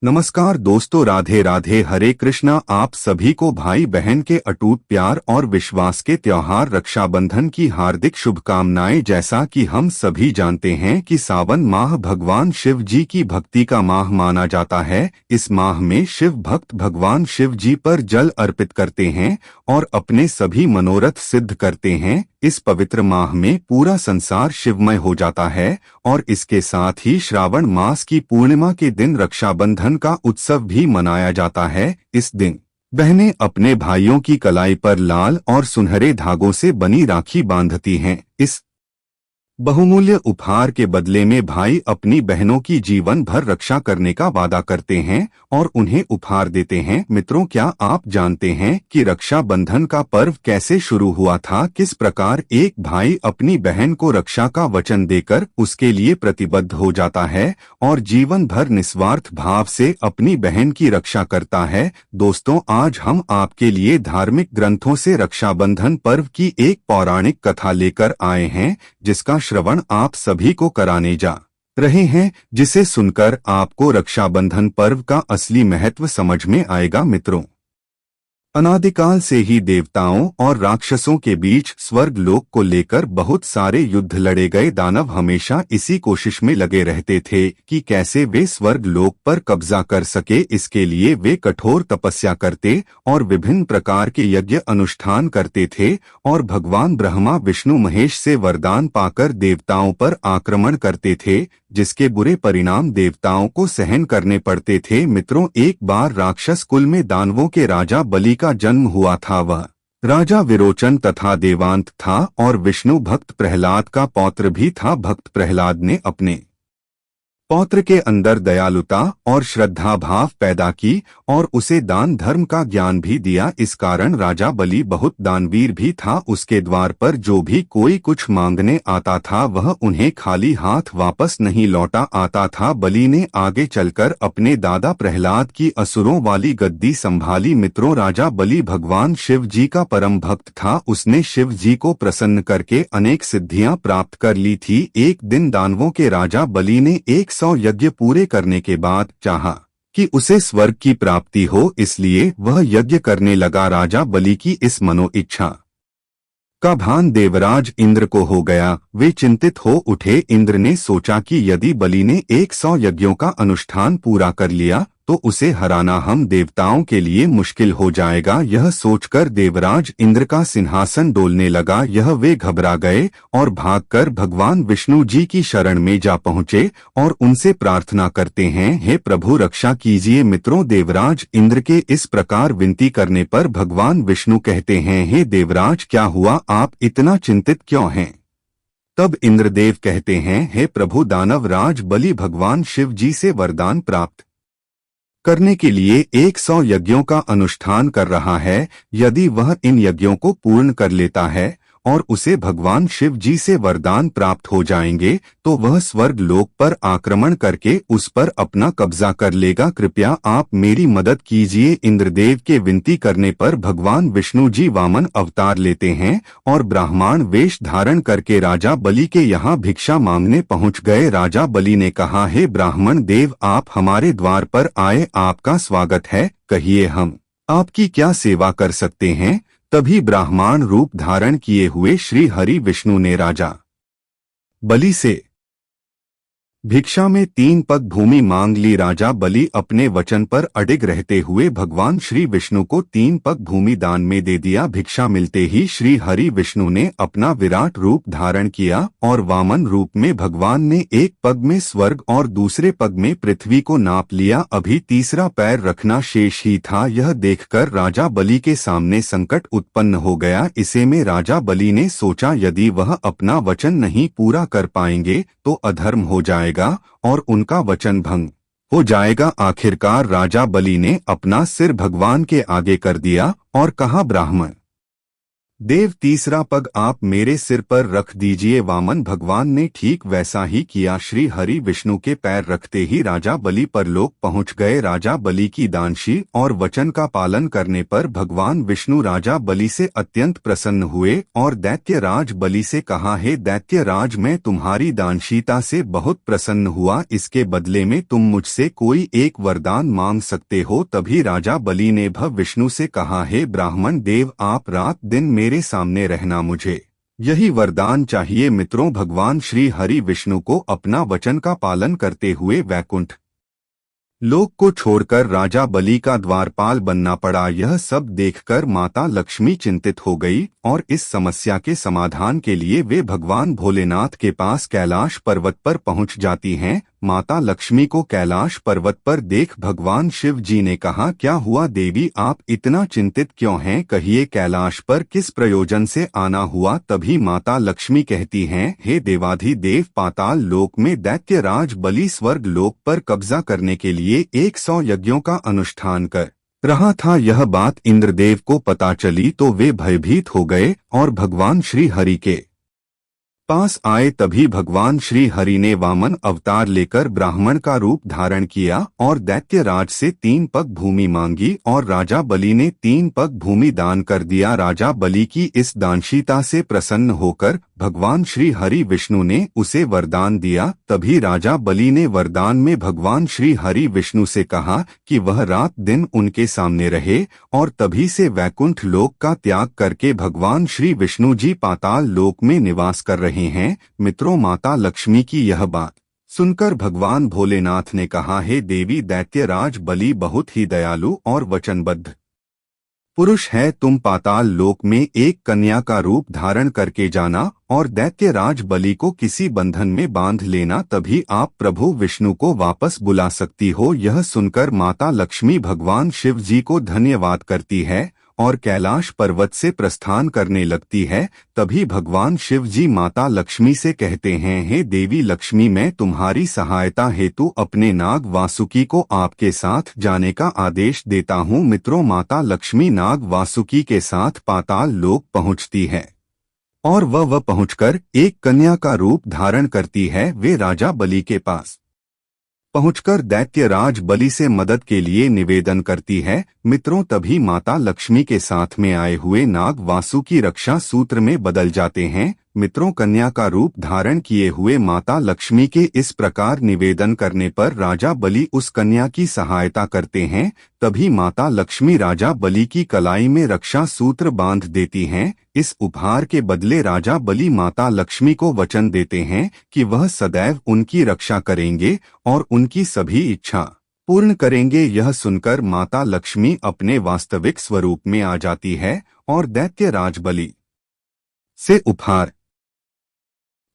नमस्कार दोस्तों, राधे राधे, हरे कृष्णा। आप सभी को भाई बहन के अटूट प्यार और विश्वास के त्योहार रक्षाबंधन की हार्दिक शुभकामनाएं। जैसा कि हम सभी जानते हैं कि सावन माह भगवान शिव जी की भक्ति का माह माना जाता है। इस माह में शिव भक्त भगवान शिव जी पर जल अर्पित करते हैं और अपने सभी मनोरथ सिद्ध करते हैं। इस पवित्र माह में पूरा संसार शिवमय हो जाता है और इसके साथ ही श्रावण मास की पूर्णिमा के दिन रक्षाबंधन का उत्सव भी मनाया जाता है। इस दिन बहनें अपने भाइयों की कलाई पर लाल और सुनहरे धागों से बनी राखी बांधती हैं। इस बहुमूल्य उपहार के बदले में भाई अपनी बहनों की जीवन भर रक्षा करने का वादा करते हैं और उन्हें उपहार देते हैं। मित्रों, क्या आप जानते हैं कि रक्षाबंधन का पर्व कैसे शुरू हुआ था? किस प्रकार एक भाई अपनी बहन को रक्षा का वचन देकर उसके लिए प्रतिबद्ध हो जाता है और जीवन भर निस्वार्थ भाव से अपनी बहन की रक्षा करता है। दोस्तों, आज हम आपके लिए धार्मिक ग्रंथों से रक्षाबंधन पर्व की एक पौराणिक कथा लेकर आए हैं, जिसका श्रवण आप सभी को कराने जा रहे हैं, जिसे सुनकर आपको रक्षाबंधन पर्व का असली महत्व समझ में आएगा। मित्रों, अनादिकाल से ही देवताओं और राक्षसों के बीच स्वर्ग लोक को लेकर बहुत सारे युद्ध लड़े गए। दानव हमेशा इसी कोशिश में लगे रहते थे कि कैसे वे स्वर्ग लोक पर कब्जा कर सके। इसके लिए वे कठोर तपस्या करते और विभिन्न प्रकार के यज्ञ अनुष्ठान करते थे और भगवान ब्रह्मा विष्णु महेश से वरदान पाकर देवताओं पर आक्रमण करते थे, जिसके बुरे परिणाम देवताओं को सहन करने पड़ते थे। मित्रों, एक बार राक्षस कुल में दानवों के राजा बलि का जन्म हुआ था। वह राजा विरोचन तथा देवांत था और विष्णु भक्त प्रहलाद का पौत्र भी था। भक्त प्रहलाद ने अपने पौत्र के अंदर दयालुता और श्रद्धा भाव पैदा की और उसे दान धर्म का ज्ञान भी दिया। इस कारण राजा बलि बहुत दानवीर भी था। उसके द्वार पर जो भी कोई कुछ मांगने आता था वह उन्हें खाली हाथ वापस नहीं लौटा आता था। बलि ने आगे चलकर अपने दादा प्रहलाद की असुरों वाली गद्दी संभाली। मित्रों, राजा बलि भगवान शिव जी का परम भक्त था। उसने शिव जी को प्रसन्न करके अनेक सिद्धियां प्राप्त कर ली थी। एक दिन दानवों के राजा बलि ने 100 यज्ञ पूरे करने के बाद चाहा कि उसे स्वर्ग की प्राप्ति हो, इसलिए वह यज्ञ करने लगा। राजा बलि की इस मनो इच्छा का भान देवराज इंद्र को हो गया। वे चिंतित हो उठे। इंद्र ने सोचा कि यदि बलि ने 100 यज्ञों का अनुष्ठान पूरा कर लिया तो उसे हराना हम देवताओं के लिए मुश्किल हो जाएगा। यह सोचकर देवराज इंद्र का सिंहासन डोलने लगा। वे घबरा गए और भागकर भगवान विष्णु जी की शरण में जा पहुँचे और उनसे प्रार्थना करते हैं, हे प्रभु, रक्षा कीजिए। मित्रों, देवराज इंद्र के इस प्रकार विनती करने पर भगवान विष्णु कहते हैं, हे देवराज, क्या हुआ? आप इतना चिंतित क्यों हैं? तब इंद्रदेव कहते हैं, हे प्रभु, दानव राज बलि भगवान शिव जी से वरदान प्राप्त करने के लिए 100 यज्ञों का अनुष्ठान कर रहा है। यदि वह इन यज्ञों को पूर्ण कर लेता है और उसे भगवान शिव जी से वरदान प्राप्त हो जाएंगे तो वह स्वर्ग लोक पर आक्रमण करके उस पर अपना कब्जा कर लेगा। कृपया आप मेरी मदद कीजिए। इंद्रदेव के विनती करने पर भगवान विष्णु जी वामन अवतार लेते हैं और ब्राह्मण वेश धारण करके राजा बलि के यहाँ भिक्षा मांगने पहुँच गए। राजा बलि ने कहा, हे ब्राह्मण देव, आप हमारे द्वार पर आए, आपका स्वागत है। कहिए, हम आपकी क्या सेवा कर सकते हैं? तभी ब्राह्मण रूप धारण किए हुए श्री हरि विष्णु ने राजा बलि से भिक्षा में 3 पग भूमि मांग ली। राजा बलि अपने वचन पर अडिग रहते हुए भगवान श्री विष्णु को 3 पग भूमि दान में दे दिया। भिक्षा मिलते ही श्री हरि विष्णु ने अपना विराट रूप धारण किया और वामन रूप में भगवान ने एक पग में स्वर्ग और दूसरे पग में पृथ्वी को नाप लिया। अभी तीसरा पैर रखना शेष ही था। यह देखकर राजा बलि के सामने संकट उत्पन्न हो गया। इसे में राजा बलि ने सोचा, यदि वह अपना वचन नहीं पूरा कर पाएंगे तो अधर्म हो जाएगा और उनका वचन भंग हो जाएगा। आखिरकार राजा बलि ने अपना सिर भगवान के आगे कर दिया और कहा, ब्राह्मण देव, तीसरा पग आप मेरे सिर पर रख दीजिए। वामन भगवान ने ठीक वैसा ही किया। श्री हरि विष्णु के पैर रखते ही राजा बलि परलोक पहुंच गए। राजा बलि की दानशी और वचन का पालन करने पर भगवान विष्णु राजा बलि से अत्यंत प्रसन्न हुए और दैत्य राज बलि से कहा, हे दैत्य राज, मैं तुम्हारी दानशीलता से बहुत प्रसन्न हुआ। इसके बदले में तुम मुझसे कोई एक वरदान मांग सकते हो। तभी राजा बलि ने विष्णु से कहा, हे ब्राह्मण देव, आप रात दिन मेरे सामने रहना, मुझे यही वरदान चाहिए। मित्रों, भगवान श्री हरि विष्णु को अपना वचन का पालन करते हुए वैकुंठ लोक को छोड़कर राजा बलि का द्वारपाल बनना पड़ा। यह सब देखकर माता लक्ष्मी चिंतित हो गई और इस समस्या के समाधान के लिए वे भगवान भोलेनाथ के पास कैलाश पर्वत पर पहुंच जाती हैं। माता लक्ष्मी को कैलाश पर्वत पर देख भगवान शिव जी ने कहा, क्या हुआ देवी, आप इतना चिंतित क्यों हैं? कहिए, कैलाश पर किस प्रयोजन से आना हुआ? तभी माता लक्ष्मी कहती हैं, हे देवाधिदेव, पाताल लोक में दैत्य राज बलि स्वर्ग लोक पर कब्जा करने के लिए 100 यज्ञों का अनुष्ठान कर रहा था। यह बात इंद्रदेव को पता चली तो वे भयभीत हो गए और भगवान श्री हरि के पास आए। तभी भगवान श्री हरि ने वामन अवतार लेकर ब्राह्मण का रूप धारण किया और दैत्य राज से 3 पग भूमि मांगी और राजा बलि ने 3 पग भूमि दान कर दिया। राजा बलि की इस दानशीलता से प्रसन्न होकर भगवान श्री हरि विष्णु ने उसे वरदान दिया। तभी राजा बलि ने वरदान में भगवान श्री हरि विष्णु से कहा कि वह रात दिन उनके सामने रहे और तभी से वैकुंठ लोक का त्याग करके भगवान श्री विष्णु जी पाताल लोक में निवास कर रहे हैं। मित्रों, माता लक्ष्मी की यह बात सुनकर भगवान भोलेनाथ ने कहा, हे देवी, दैत्यराज बलि बहुत ही दयालु और वचनबद्ध पुरुष है। तुम पाताल लोक में एक कन्या का रूप धारण करके जाना और दैत्यराज बलि को किसी बंधन में बांध लेना, तभी आप प्रभु विष्णु को वापस बुला सकती हो। यह सुनकर माता लक्ष्मी भगवान शिव जी को धन्यवाद करती है और कैलाश पर्वत से प्रस्थान करने लगती है। तभी भगवान शिव जी माता लक्ष्मी से कहते हैं, हे देवी लक्ष्मी, मैं तुम्हारी सहायता हेतु अपने नाग वासुकी को आपके साथ जाने का आदेश देता हूँ। मित्रों, माता लक्ष्मी नाग वासुकी के साथ पाताल लोक पहुँचती है और वह पहुँचकर एक कन्या का रूप धारण करती है। वे राजा बलि के पास पहुंचकर दैत्यराज बलि से मदद के लिए निवेदन करती है। मित्रों, तभी माता लक्ष्मी के साथ में आए हुए नाग वासुकी रक्षा सूत्र में बदल जाते हैं। मित्रों, कन्या का रूप धारण किए हुए माता लक्ष्मी के इस प्रकार निवेदन करने पर राजा बलि उस कन्या की सहायता करते हैं। तभी माता लक्ष्मी राजा बलि की कलाई में रक्षा सूत्र बांध देती हैं। इस उपहार के बदले राजा बलि माता लक्ष्मी को वचन देते हैं कि वह सदैव उनकी रक्षा करेंगे और उनकी सभी इच्छा पूर्ण करेंगे। यह सुनकर माता लक्ष्मी अपने वास्तविक स्वरूप में आ जाती है और दैत्यराज बलि से उपहार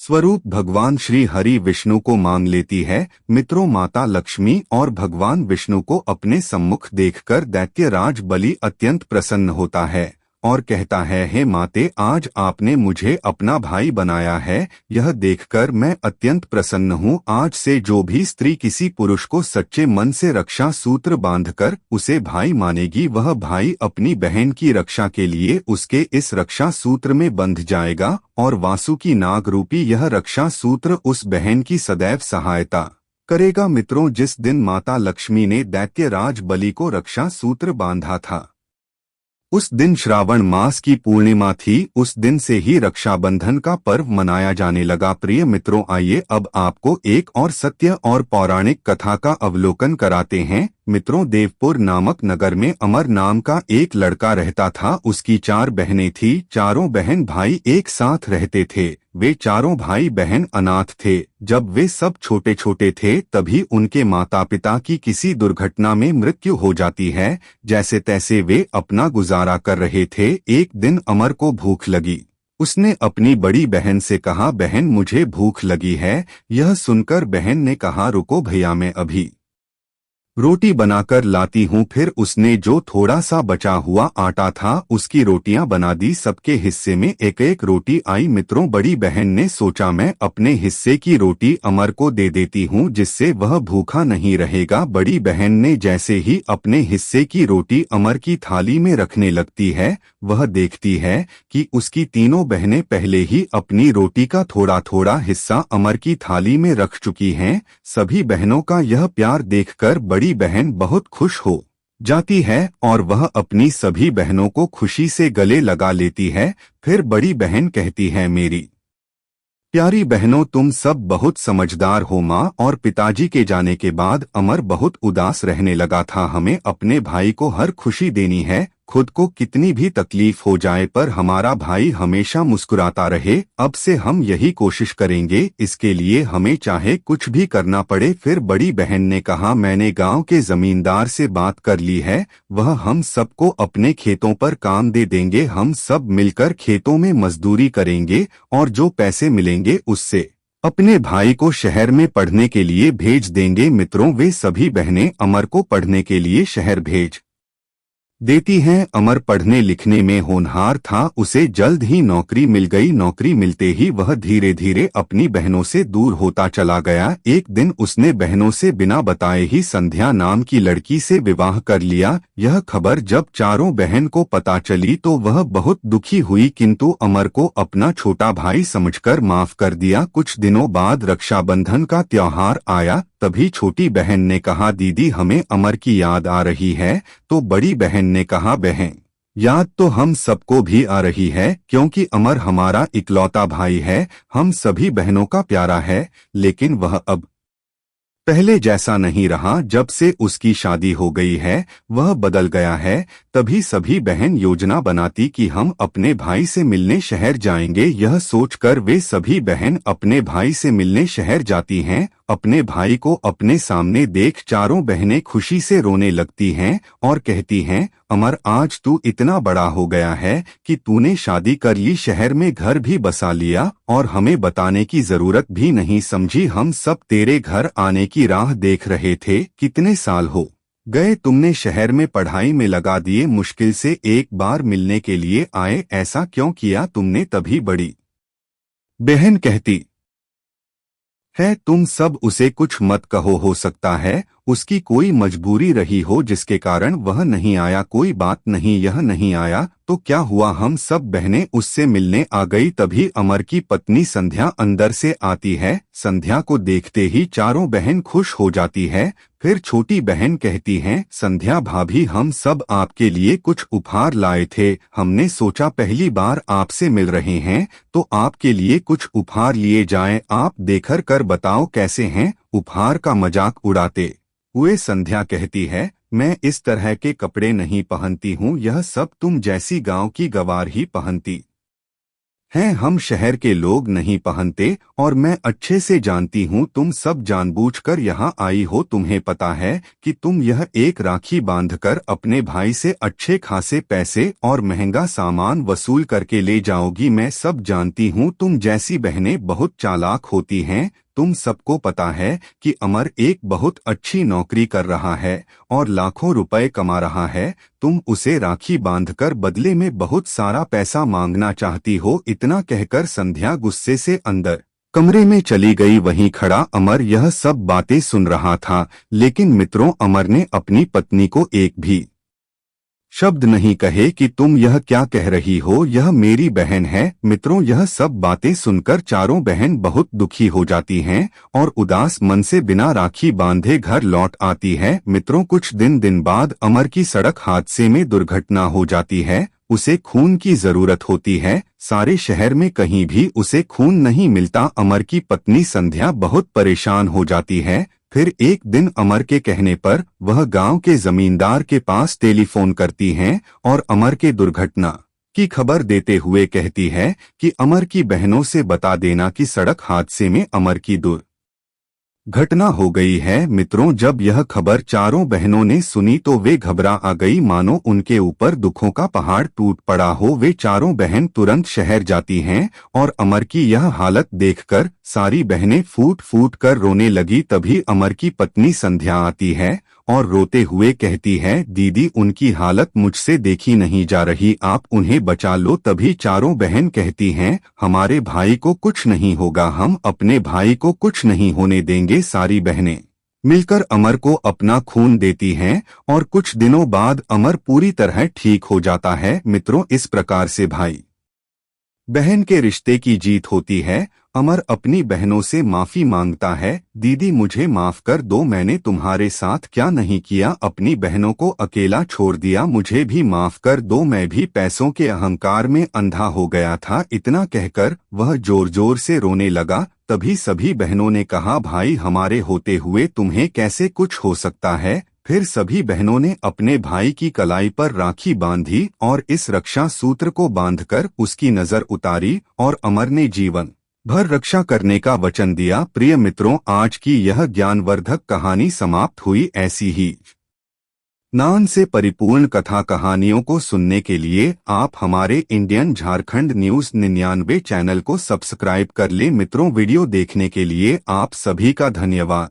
स्वरूप भगवान श्री हरि विष्णु को मांग लेती है। मित्रों, माता लक्ष्मी और भगवान विष्णु को अपने सम्मुख देखकर दैत्यराज बलि अत्यंत प्रसन्न होता है और कहता है, हे माते, आज आपने मुझे अपना भाई बनाया है। यह देखकर मैं अत्यंत प्रसन्न हूँ। आज से जो भी स्त्री किसी पुरुष को सच्चे मन से रक्षा सूत्र बांधकर उसे भाई मानेगी, वह भाई अपनी बहन की रक्षा के लिए उसके इस रक्षा सूत्र में बंध जाएगा और वासुकी नाग रूपी यह रक्षा सूत्र उस बहन की सदैव सहायता करेगा। मित्रों, जिस दिन माता लक्ष्मी ने दैत्यराज बलि को रक्षा सूत्र बांधा था, उस दिन श्रावण मास की पूर्णिमा थी। उस दिन से ही रक्षाबंधन का पर्व मनाया जाने लगा। प्रिय मित्रों, आइए अब आपको एक और सत्य और पौराणिक कथा का अवलोकन कराते हैं। मित्रों, देवपुर नामक नगर में अमर नाम का एक लड़का रहता था। उसकी 4 बहनें थी। चारों बहन भाई एक साथ रहते थे। वे चारों भाई बहन अनाथ थे। जब वे सब छोटे छोटे थे तभी उनके माता पिता की किसी दुर्घटना में मृत्यु हो जाती है। जैसे तैसे वे अपना गुजारा कर रहे थे। एक दिन अमर को भूख लगी। उसने अपनी बड़ी बहन से कहा, बहन, मुझे भूख लगी है। यह सुनकर बहन ने कहा, रुको भैया, मैं अभी रोटी बनाकर लाती हूँ। फिर उसने जो थोड़ा सा बचा हुआ आटा था उसकी रोटियां बना दी। सबके हिस्से में एक एक रोटी आई। मित्रों, बड़ी बहन ने सोचा मैं अपने हिस्से की रोटी अमर को दे देती हूँ जिससे वह भूखा नहीं रहेगा। बड़ी बहन ने जैसे ही अपने हिस्से की रोटी अमर की थाली में रखने लगती है, वह देखती है कि उसकी तीनों बहनें पहले ही अपनी रोटी का थोड़ा थोड़ा हिस्सा अमर की थाली में रख चुकी हैं। सभी बहनों का यह प्यार देखकर बड़ी बहन बहुत खुश हो जाती है और वह अपनी सभी बहनों को खुशी से गले लगा लेती है। फिर बड़ी बहन कहती है, मेरी प्यारी बहनों, तुम सब बहुत समझदार हो। माँ और पिताजी के जाने के बाद अमर बहुत उदास रहने लगा था। हमें अपने भाई को हर खुशी देनी है, खुद को कितनी भी तकलीफ हो जाए पर हमारा भाई हमेशा मुस्कुराता रहे। अब से हम यही कोशिश करेंगे, इसके लिए हमें चाहे कुछ भी करना पड़े। फिर बड़ी बहन ने कहा, मैंने गांव के जमींदार से बात कर ली है, वह हम सबको अपने खेतों पर काम दे देंगे। हम सब मिलकर खेतों में मजदूरी करेंगे और जो पैसे मिलेंगे उससे अपने भाई को शहर में पढ़ने के लिए भेज देंगे। मित्रों, वे सभी बहनें अमर को पढ़ने के लिए शहर भेज देती हैं। अमर पढ़ने लिखने में होनहार था, उसे जल्द ही नौकरी मिल गई। नौकरी मिलते ही वह धीरे धीरे अपनी बहनों से दूर होता चला गया। एक दिन उसने बहनों से बिना बताए ही संध्या नाम की लड़की से विवाह कर लिया। यह खबर जब चारों बहन को पता चली तो वह बहुत दुखी हुई, किंतु अमर को अपना छोटा भाई समझकर माफ कर दिया। कुछ दिनों बाद रक्षाबंधन का त्योहार आया। तभी छोटी बहन ने कहा, दीदी हमें अमर की याद आ रही है। तो बड़ी बहन ने कहा, बहन याद तो हम सबको भी आ रही है, क्योंकि अमर हमारा इकलौता भाई है, हम सभी बहनों का प्यारा है। लेकिन वह अब पहले जैसा नहीं रहा। जब से उसकी शादी हो गई है वह बदल गया है। तभी सभी बहन योजना बनाती कि हम अपने भाई से मिलने शहर जाएंगे। यह सोचकर वे सभी बहन अपने भाई से मिलने शहर जाती हैं। अपने भाई को अपने सामने देख चारों बहनें खुशी से रोने लगती हैं और कहती हैं, अमर आज तू इतना बड़ा हो गया है कि तूने शादी कर ली, शहर में घर भी बसा लिया और हमें बताने की जरूरत भी नहीं समझी। हम सब तेरे घर आने की राह देख रहे थे। कितने साल हो गए तुमने शहर में पढ़ाई में लगा दिए, मुश्किल से एक बार मिलने के लिए आए, ऐसा क्यों किया तुमने? तभी बड़ी बहन कहती है, तुम सब उसे कुछ मत कहो, हो सकता है उसकी कोई मजबूरी रही हो जिसके कारण वह नहीं आया। कोई बात नहीं, यह नहीं आया तो क्या हुआ, हम सब बहनें उससे मिलने आ गई। तभी अमर की पत्नी संध्या अंदर से आती है। संध्या को देखते ही चारों बहन खुश हो जाती है। फिर छोटी बहन कहती हैं, संध्या भाभी हम सब आपके लिए कुछ उपहार लाए थे, हमने सोचा पहली बार आपसे मिल रहे हैं तो आपके लिए कुछ उपहार लिए जाएं, आप देखकर कर बताओ कैसे हैं। उपहार का मजाक उड़ाते हुए संध्या कहती है, मैं इस तरह के कपड़े नहीं पहनती हूँ, यह सब तुम जैसी गांव की गवार ही पहनती हैं, हम शहर के लोग नहीं पहनते और मैं अच्छे से जानती हूँ तुम सब जानबूझकर यहाँ आई हो। तुम्हें पता है कि तुम यह एक राखी बांधकर अपने भाई से अच्छे खासे पैसे और महंगा सामान वसूल करके ले जाओगी। मैं सब जानती हूँ, तुम जैसी बहनें बहुत चालाक होती हैं। तुम सबको पता है कि अमर एक बहुत अच्छी नौकरी कर रहा है और लाखों रुपए कमा रहा है। तुम उसे राखी बांधकर बदले में बहुत सारा पैसा मांगना चाहती हो। इतना कहकर संध्या गुस्से से अंदर कमरे में चली गई। वहीं खड़ा अमर यह सब बातें सुन रहा था, लेकिन मित्रों अमर ने अपनी पत्नी को एक भी शब्द नहीं कहे कि तुम यह क्या कह रही हो, यह मेरी बहन है। मित्रों यह सब बातें सुनकर चारों बहन बहुत दुखी हो जाती हैं और उदास मन से बिना राखी बांधे घर लौट आती है। मित्रों कुछ दिन बाद अमर की सड़क हादसे में दुर्घटना हो जाती है। उसे खून की जरूरत होती है। सारे शहर में कहीं भी उसे खून नहीं मिलता। अमर की पत्नी संध्या बहुत परेशान हो जाती है। फिर एक दिन अमर के कहने पर वह गांव के जमींदार के पास टेलीफोन करती हैं और अमर के दुर्घटना की खबर देते हुए कहती है कि अमर की बहनों से बता देना कि सड़क हादसे में अमर की घटना हो गई है। मित्रों जब यह खबर चारों बहनों ने सुनी तो वे घबरा आ गई, मानो उनके ऊपर दुखों का पहाड़ टूट पड़ा हो। वे चारों बहन तुरंत शहर जाती हैं और अमर की यह हालत देखकर सारी बहनें फूट फूट कर रोने लगी। तभी अमर की पत्नी संध्या आती है और रोते हुए कहती है, दीदी उनकी हालत मुझसे देखी नहीं जा रही, आप उन्हें बचा लो। तभी चारों बहन कहती हैं, हमारे भाई को कुछ नहीं होगा, हम अपने भाई को कुछ नहीं होने देंगे। सारी बहनें मिलकर अमर को अपना खून देती हैं और कुछ दिनों बाद अमर पूरी तरह ठीक हो जाता है। मित्रों, इस प्रकार से भाई बहन के रिश्ते की जीत होती है। अमर अपनी बहनों से माफी मांगता है, दीदी मुझे माफ कर दो, मैंने तुम्हारे साथ क्या नहीं किया, अपनी बहनों को अकेला छोड़ दिया, मुझे भी माफ कर दो, मैं भी पैसों के अहंकार में अंधा हो गया था। इतना कहकर वह जोर जोर से रोने लगा। तभी सभी बहनों ने कहा, भाई हमारे होते हुए तुम्हें कैसे कुछ हो सकता है। फिर सभी बहनों ने अपने भाई की कलाई पर राखी बांधी और इस रक्षा सूत्र को बांधकर उसकी नजर उतारी और अमर ने जीवन भर रक्षा करने का वचन दिया। प्रिय मित्रों, आज की यह ज्ञानवर्धक कहानी समाप्त हुई। ऐसी ही ज्ञान से परिपूर्ण कथा कहानियों को सुनने के लिए आप हमारे इंडियन झारखंड न्यूज 99 चैनल को सब्सक्राइब कर लें। मित्रों, वीडियो देखने के लिए आप सभी का धन्यवाद।